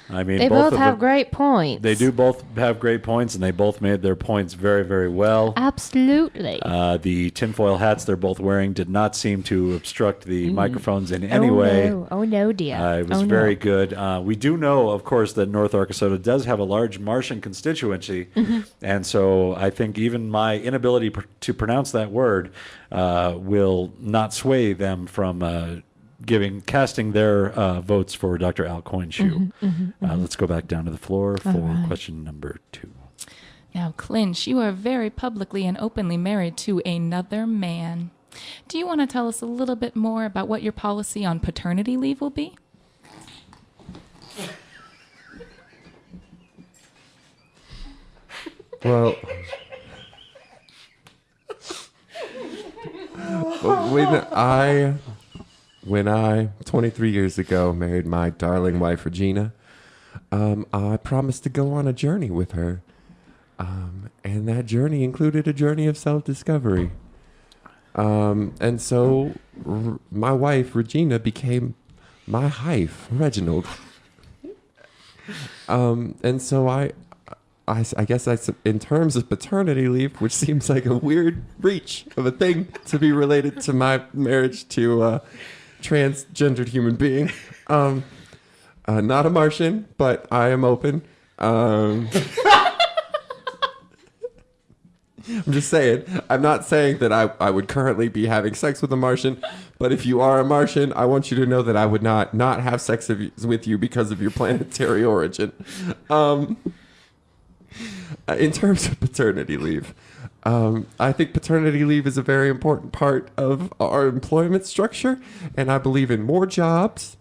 I mean, They both have great points. They do both have great points, and they both made their points very, very well. Absolutely. The tinfoil hats they're both wearing did not seem to obstruct the microphones in any way. No. Oh, no, dear. It was very good. We do know, of course, that North Arkansas does have a large Martian constituency, and so I think even my inability to pronounce that word will not sway them from casting their votes for Dr. Al Coinshoe. Let's go back down to the floor for question number 2. Now, Clinch, you are very publicly and openly married to another man. Do you want to tell us a little bit more about what your policy on paternity leave will be? Well, when I 23 years ago married my darling wife Regina, I promised to go on a journey with her, and that journey included a journey of self-discovery. And so my wife Regina became my hife, Reginald. And so I guess in terms of paternity leave, which seems like a weird reach of a thing to be related to my marriage to a transgendered human being. Not a Martian, but I am open. I'm just saying. I'm not saying that I would currently be having sex with a Martian, but if you are a Martian, I want you to know that I would not have sex with you because of your planetary origin. In terms of paternity leave, I think paternity leave is a very important part of our employment structure, and I believe in more jobs,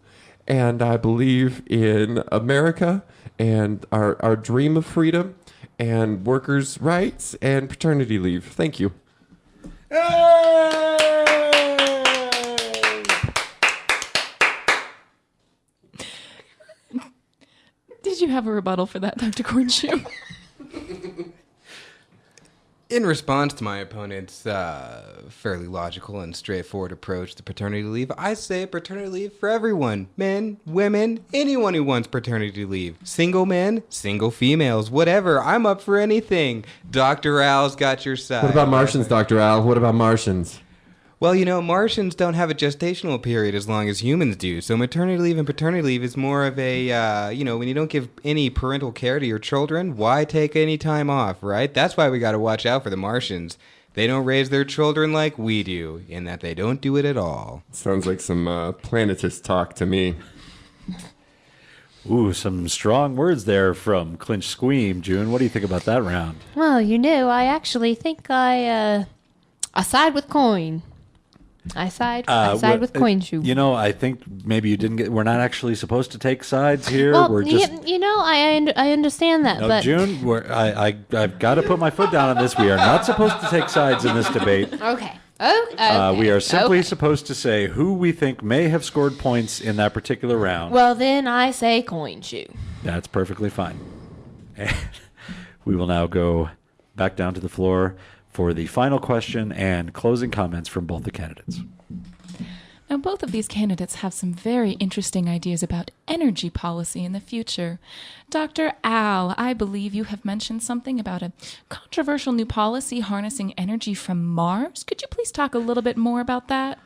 and I believe in America and our dream of freedom and workers' rights and paternity leave. Thank you. Did you have a rebuttal for that, Dr. Cornshoe? In response to my opponent's fairly logical and straightforward approach to paternity leave, I say paternity leave for everyone. Men, women, anyone who wants paternity leave. Single men, single females, whatever. I'm up for anything. Dr. Al's got your side. What about Martians, Dr. Al? What about Martians? Well, Martians don't have a gestational period as long as humans do. So maternity leave and paternity leave is more of a, when you don't give any parental care to your children, why take any time off, right? That's why we got to watch out for the Martians. They don't raise their children like we do, in that they don't do it at all. Sounds like some planetist talk to me. Ooh, some strong words there from Clinch Squeam. June, what do you think about that round? Well, I actually think I side with Coin. I side with Coin Shoe. I think maybe you didn't get. We're not actually supposed to take sides here. Well, we're just. I understand that. No, but June, I've got to put my foot down on this. We are not supposed to take sides in this debate. Okay. Okay. We are simply supposed to say who we think may have scored points in that particular round. Well, then I say Coin Shoe. That's perfectly fine. And we will now go back down to the floor for the final question and closing comments from both the candidates. Now, both of these candidates have some very interesting ideas about energy policy in the future. Dr. Al, I believe you have mentioned something about a controversial new policy harnessing energy from Mars. Could you please talk a little bit more about that?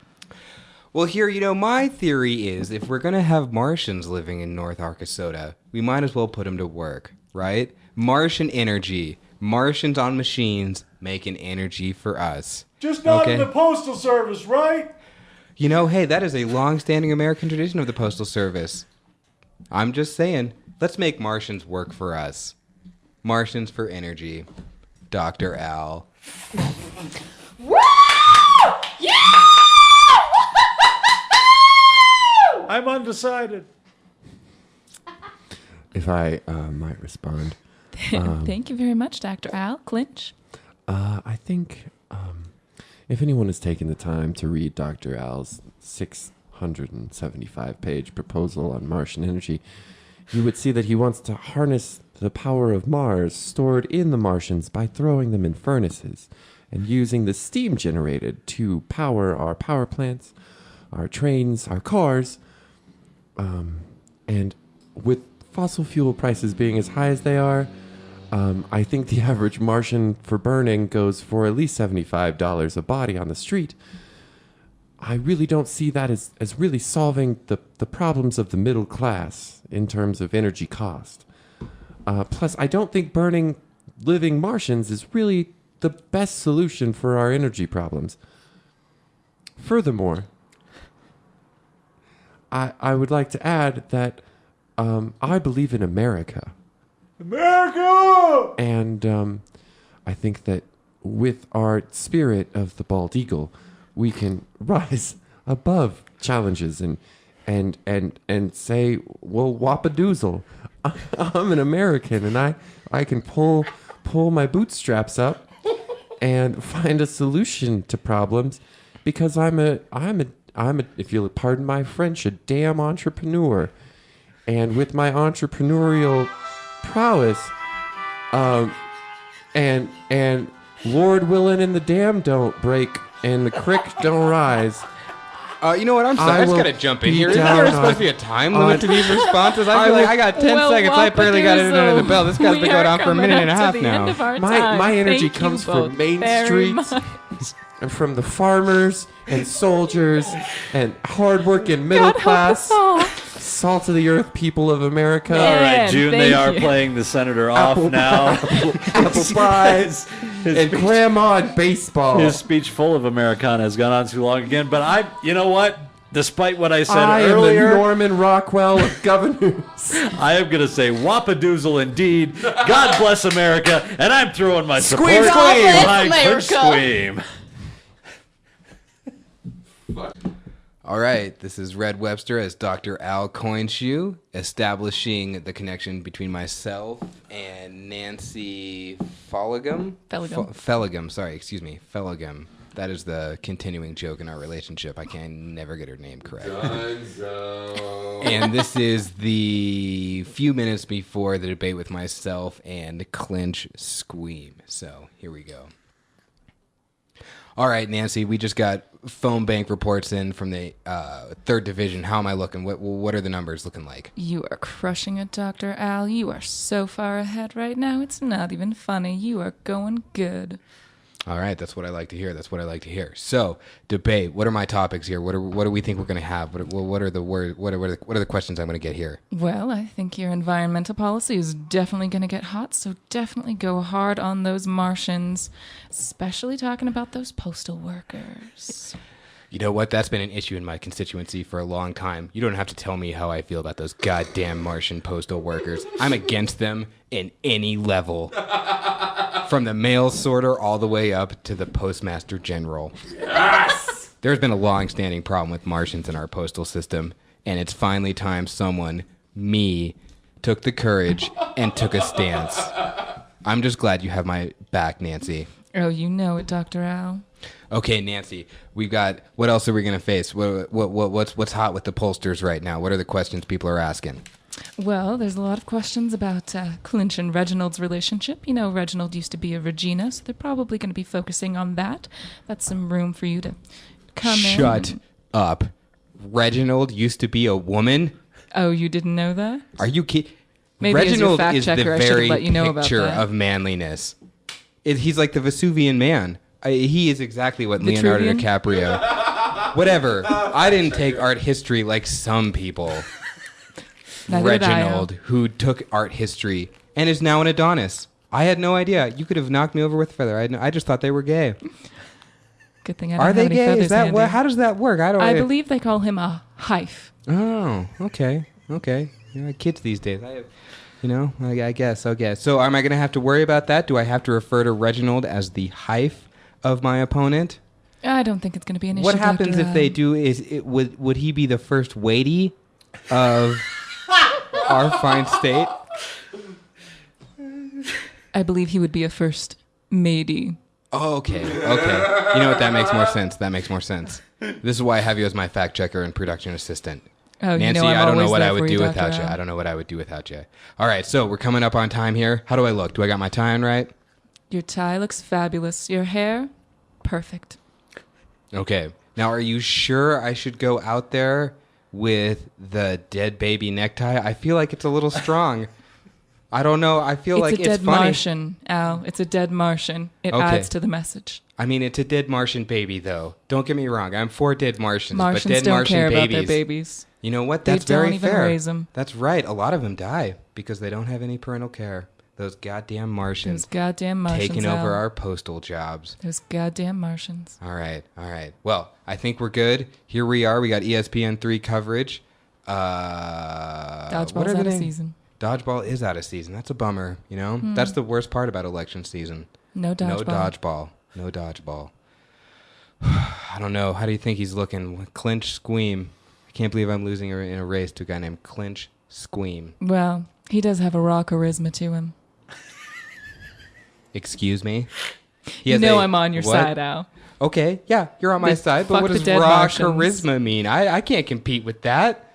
Well, here, my theory is if we're going to have Martians living in North Arkansas, we might as well put them to work, right? Martian energy. Martians on machines making energy for us. Just not in the Postal Service, right? Hey, that is a long-standing American tradition of the Postal Service. I'm just saying, let's make Martians work for us. Martians for energy. Dr. Al. Woo! Yeah! I'm undecided. If I might respond. Thank you very much, Dr. Al. Clinch? I think if anyone has taken the time to read Dr. Al's 675-page proposal on Martian energy, you would see that he wants to harness the power of Mars stored in the Martians by throwing them in furnaces and using the steam generated to power our power plants, our trains, our cars. And with fossil fuel prices being as high as they are, I think the average Martian for burning goes for at least $75 a body on the street. I really don't see that as really solving the problems of the middle class in terms of energy cost. Plus, I don't think burning living Martians is really the best solution for our energy problems. Furthermore, I would like to add that I believe in America. America! And I think that with our spirit of the bald eagle, we can rise above challenges and say, well, whop-a-doozle. I'm an American, and I can pull my bootstraps up and find a solution to problems because I'm a if you'll pardon my French, a damn entrepreneur. And with my entrepreneurial prowess, and Lord willing and the dam don't break and the creek don't rise. You know what? I'm sorry. I just gotta jump in here. Isn't there supposed to be a time limit to these responses? I feel like I got 10 seconds. I barely got it under the bell. This guy's been going on for a minute and a half now. My energy comes from Main Street and from the farmers and soldiers and hardworking middle class, salt of the earth people of America. All right, June, they are playing the senator off now. Apple pies and grandma and baseball. His speech full of Americana has gone on too long again, but you know what? Despite what I said I am the earlier, Norman Rockwell of governors. I am going to say whoppadoozle indeed. God bless America, and I'm throwing my support Squeam, squeam. behind God Clinch bless Squeam. All right, this is Red Webster as Dr. Al Coinshoe, establishing the connection between myself and Nancy Felligum. Felligum. That is the continuing joke in our relationship. I can never get her name correct. And this is the few minutes before the debate with myself and Clinch Squeam. So here we go. All right, Nancy, we just got phone bank reports in from the third division. How am I looking? What are the numbers looking like? You are crushing it, Dr. Al. You are so far ahead right now, it's not even funny. You are going good. All right, that's what I like to hear. So, debate. What are my topics here? What do we think we're going to have? What are the questions I'm going to get here? Well, I think your environmental policy is definitely going to get hot, so definitely go hard on those Martians, especially talking about those postal workers. You know what? That's been an issue in my constituency for a long time. You don't have to tell me how I feel about those goddamn Martian postal workers. I'm against them in any level. From the mail sorter all the way up to the postmaster general. Yes! There's been a long-standing problem with Martians in our postal system, and it's finally time someone, me, took the courage and took a stance. I'm just glad you have my back, Nancy. Oh, you know it, Dr. Al. Okay, Nancy, we've got, what else are we going to face? What's hot with the pollsters right now? What are the questions people are asking? Well, there's a lot of questions about Clinch and Reginald's relationship. You know, Reginald used to be a Regina, so they're probably going to be focusing on that. That's some room for you to come in. Shut up. Reginald used to be a woman? Oh, you didn't know that? Are you kidding? Maybe Reginald as your is the fact checker, I should have very let you know about picture that. of manliness. He's like the Vesuvian man. He is exactly what Leonardo Vitruvian? DiCaprio. Whatever. I didn't take art history like some people. Neither did I, Al. Reginald, who took art history and is now an Adonis. I had no idea. You could have knocked me over with a feather. I just thought they were gay. Good thing I don't Are have they any gay? feathers Is that handy. how does that work? I believe they call him a hife. Oh, okay. You know, kids these days. I guess. Okay. So am I going to have to worry about that? Do I have to refer to Reginald as the hife of my opponent? I don't think it's going to be an issue. What happens Dr. if they do? Would he be the first weighty of our fine state? I believe he would be a first matey. Oh, okay. You know what? That makes more sense. This is why I have you as my fact checker and production assistant. Oh, Nancy, you know I'm I don't know always what there I would for you, do Dr. without you. Al. I don't know what I would do without you. All right, so we're coming up on time here. How do I look? Do I got my tie on right? Your tie looks fabulous. Your hair, perfect. Okay. Now, are you sure I should go out there with the dead baby necktie? I feel like it's a little strong. I don't know. I feel like It's a it's dead funny. Martian, Al. It's a dead Martian. It Okay. adds to the message. I mean, it's a dead Martian baby, though. Don't get me wrong. I'm for dead Martians, Martians but dead don't Martian care babies. about their babies. You know what? They That's very don't even fair. raise 'em. That's right. A lot of them die because they don't have any parental care. Those goddamn Martians. Those goddamn Martians, taking over Al. our postal jobs. Those goddamn Martians. All right. Well, I think we're good. Here we are. We got ESPN3 coverage. Dodgeball's what are the out of names? season. Dodgeball is out of season. That's a bummer, you know? That's the worst part about election season. No dodgeball. No dodgeball. I don't know. How do you think he's looking? Clinch Squeam. I can't believe I'm losing in a race to a guy named Clinch Squeam. Well, he does have a raw charisma to him. Excuse me? He You has know a- I'm on your what? side, Al. Okay, yeah, you're on my They side, but fuck what the does dead raw Martians. charisma mean? I can't compete with that.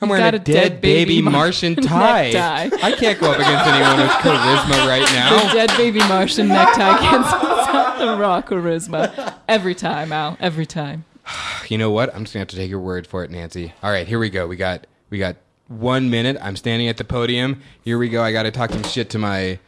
I'm You've wearing got a a dead baby Martian tie. necktie. I can't go up against anyone with charisma right The now. dead baby Martian necktie cancels out the raw charisma. Every time, Al. Every time. You know what? I'm just gonna have to take your word for it, Nancy. All right, here we go. We got 1 minute. I'm standing at the podium. Here we go. I got to talk some shit to my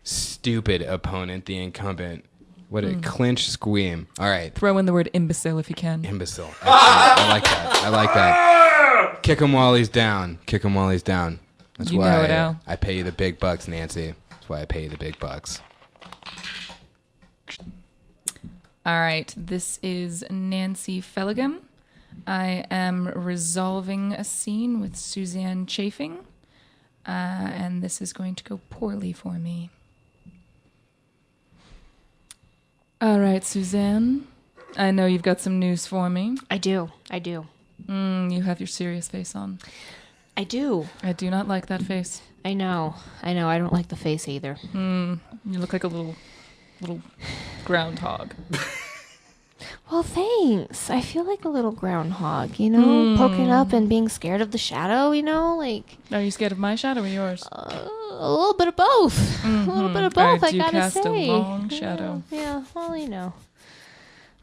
stupid opponent, the incumbent. What a Clinch Squeam. All right. Throw in the word imbecile if you can. Imbecile. Excellent. I like that. Kick him while he's down. That's You why know it, Al. I pay you the big bucks, Nancy. That's why I pay you the big bucks. All right. This is Nancy Felligum I am resolving a scene with Suzanne Chafing, and this is going to go poorly for me. All right, Suzanne. I know you've got some news for me. I do. You have your serious face on. I do. I do not like that face. I know. I don't like the face either. You look like a little groundhog. Well, thanks. I feel like a little groundhog, you know, poking up and being scared of the shadow, you know, like... Are you scared of my shadow or yours? A little bit of both. A little bit of both, I gotta cast say. a long shadow. Yeah, well, you know.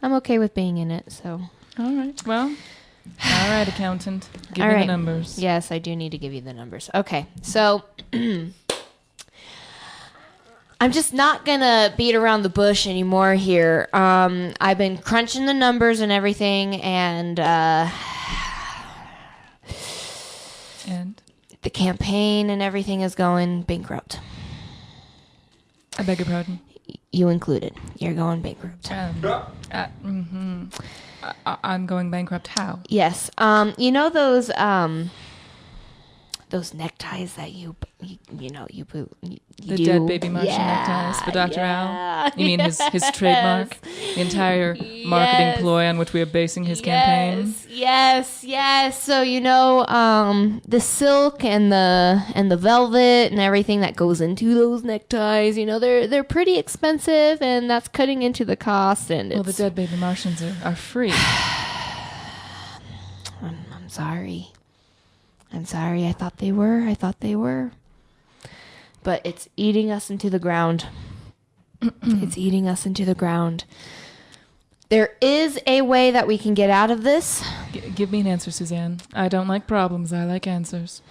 I'm okay with being in it, so... All right, well... All right, accountant. Give me the numbers. Yes, I do need to give you the numbers. Okay, so... I'm just not going to beat around the bush anymore here. I've been crunching the numbers and everything, and... And? The campaign and everything is going bankrupt. I beg your pardon? You included. You're going bankrupt. I'm going bankrupt. How? Yes. You know those neckties that you The do? dead baby Martian neckties for Dr. Al? You mean his trademark? The entire marketing ploy on which we are basing his campaign? Yes. So the silk and the velvet and everything that goes into those neckties, they're pretty expensive, and that's cutting into the cost. And well, the dead baby Martians are free. I'm sorry. I thought they were. But it's eating us into the ground. There is a way that we can get out of this. Give me an answer, Suzanne. I don't like problems. I like answers.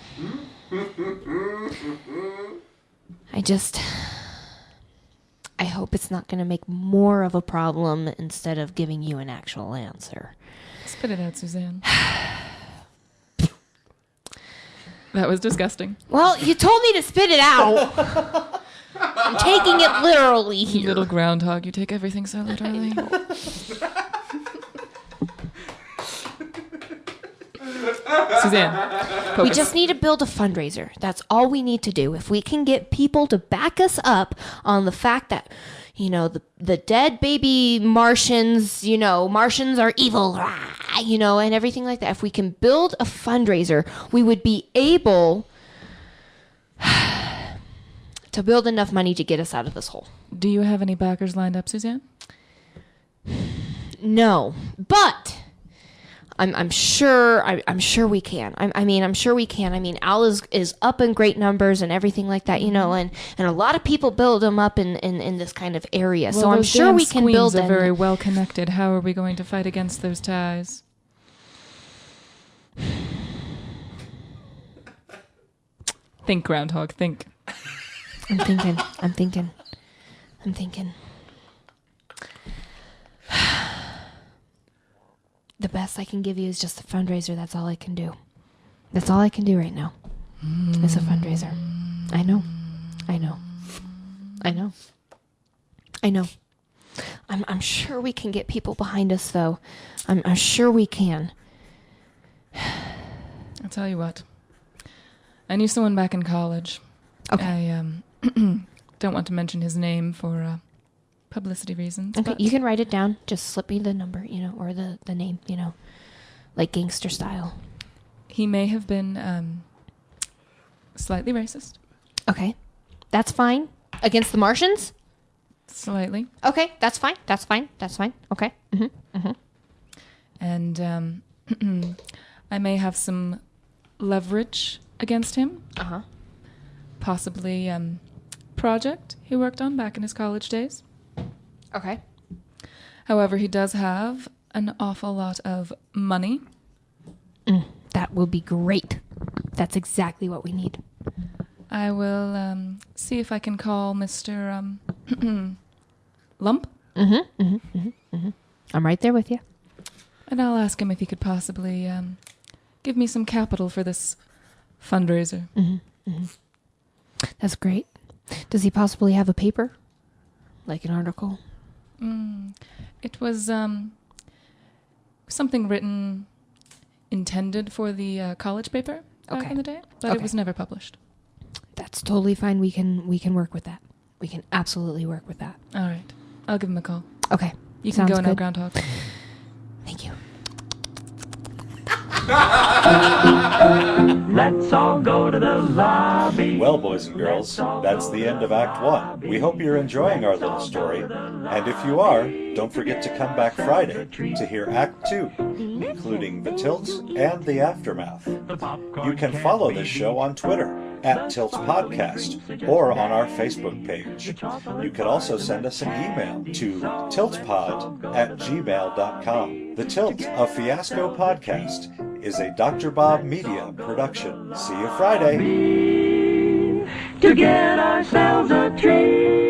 I hope it's not going to make more of a problem instead of giving you an actual answer. Spit it out, Suzanne. That was disgusting. Well, you told me to spit it out. I'm taking it literally here. Little groundhog, you take everything so literally. Suzanne, focus. We just need to build a fundraiser. That's all we need to do. If we can get people to back us on the fact that, the dead baby Martians, Martians are evil, and everything like that. If we can build a fundraiser, we would be able to build enough money to get us out of this hole. Do you have any backers lined up, Suzanne? No, but I'm sure we can. I'm sure we can. I mean, Al is up in great numbers and everything like that, and a lot of people build them up in this kind of area. Well, so I'm sure we can build them. Are very well connected. How are we going to fight against those ties? Think, groundhog, think. I'm thinking. The best I can give you is just a fundraiser. That's all I can do. That's all I can do right now. It's a fundraiser. I know. I'm sure we can get people behind us, though. I'm sure we can. I'll tell you what. I knew someone back in college. Okay. I don't want to mention his name for publicity reasons. Okay, but you can write it down. Just slip me the number, or the name, like gangster style. He may have been slightly racist. Okay, that's fine. Against the Martians? Slightly. Okay, that's fine. Okay. And I may have some leverage against him. Uh-huh. Possibly project he worked on back in his college days. Okay. However, he does have an awful lot of money. That will be great. That's exactly what we need. I will see if I can call Mr. Lump. I'm right there with you. And I'll ask him if he could possibly give me some capital for this fundraiser. That's great. Does he possibly have a paper? Like an article? It was something written intended for the college paper back Okay. in the day, but Okay. it was never published. That's totally fine. We can work with that. We can absolutely work with that. All right. I'll give him a call. Okay. You can Sounds go now, good. Groundhog. Thank you. Let's all go to the lobby. Well, boys and girls, that's the end of Act 1. We hope you're enjoying our little story. And if you are, don't forget to come back Friday to hear Act 2, including the tilt and the aftermath. You can follow this show on Twitter at Tilt Podcast or on our Facebook page. You can also send us an email to tiltpod@gmail.com. The Tilt, a Fiasco podcast, is a Dr. Bob Media production. See you Friday. To get ourselves a treat.